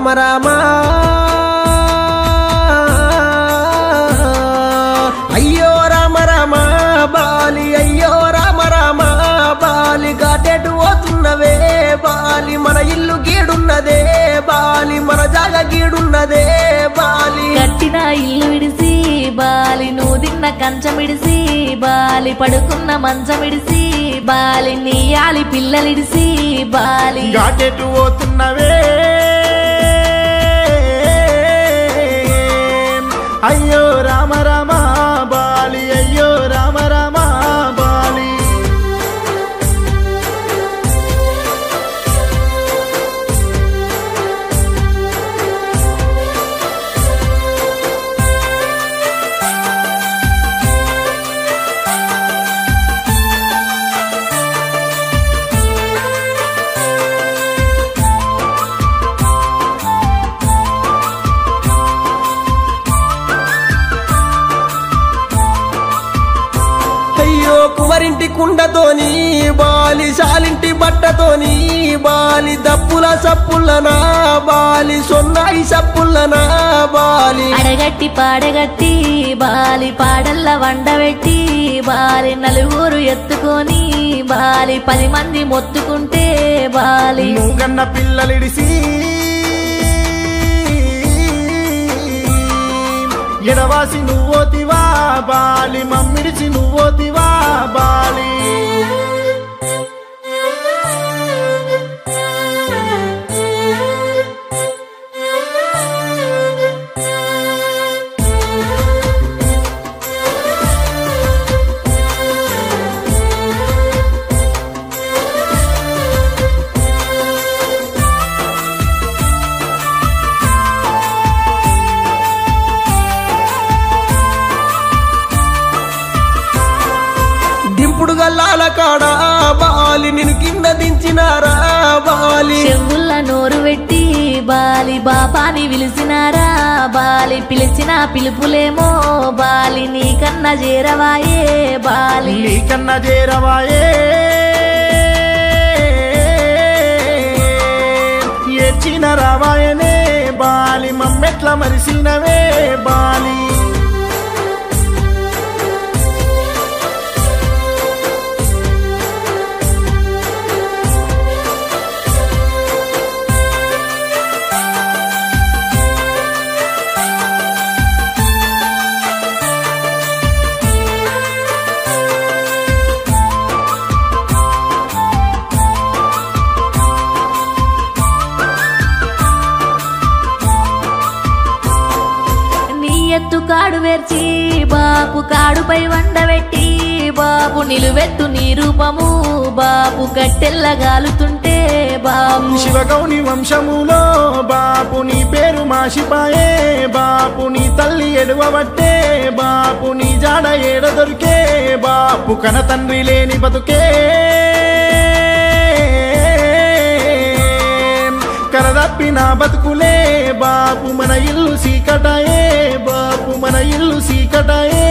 రామ రామ అయ్యో రామ రామ బాలి అయ్యో రామ రామ బాలి గాటెటు పోతున్నవే బాలి మన ఇల్లు గీడున్నదే బాలి మన జాగ గీడున్నదే బాలి కట్టిన ఇల్లు విడిసి బాలి నువ్వు తిన్న కంచమిడిసి బాలి పడుకున్న మంచమిడిసి బాలి నీయాలి పిల్లలిడిసి బాలి గాటెటు పోతున్నవే అయ్యో రామ రామ బాలి అయ్యో రామ రామ బాలి కుమరింటి కుండతోని బాలి సాలింటి బట్టతోని బాలి దప్పుల సప్పుల్లనా బాలి సొన్నాయి సప్పుల్లనా బాలి అడగట్టి పాడగట్టి బాలి పాడల్ల వండబెట్టి బాలి నలుగురు ఎత్తుకొని బాలి 10 మంది మొత్తుకుంటే బాలి నువ్వన్న పిల్లలిడిసి ఎడవాసి నువ్వోతివా బాలి మమ్మిడిచి నువ్వోతివా బాలి గల్లాల కాడా బాలి నిన్ను కింద దించినారా బాలి చెవుల్ల నోరు పెట్టి బాలి బాపాని పిలిచినారా బాలి పిలిచిన పిలుపులేమో బాలి నీకన్నా చేరవాయే బాలి నీకన్నా చేరవాయే ఏడ్చిన రావాయనే బాలి మమ్మెట్ల మరిసినవే బాలి ఎత్తు కాడు వేర్చి బాపు కాడుపై వండబెట్టి బాపు నిలువెత్తు నీ రూపము బాపు కట్టెల్లగాలుతుంటే బాపు శివగౌని వంశములో బాపు నీ పేరు మాసిపాయే బాపు నీ తల్లి ఎడువబట్టే బాపు నీ జాడ ఏడ దొరికే బాపు కన తండ్రి లేని బతుకే కరదప్పిన బతుకులే బాపు మన ఇల్లు సీకటాయే బాపు మన ఇల్లు సీకటాయే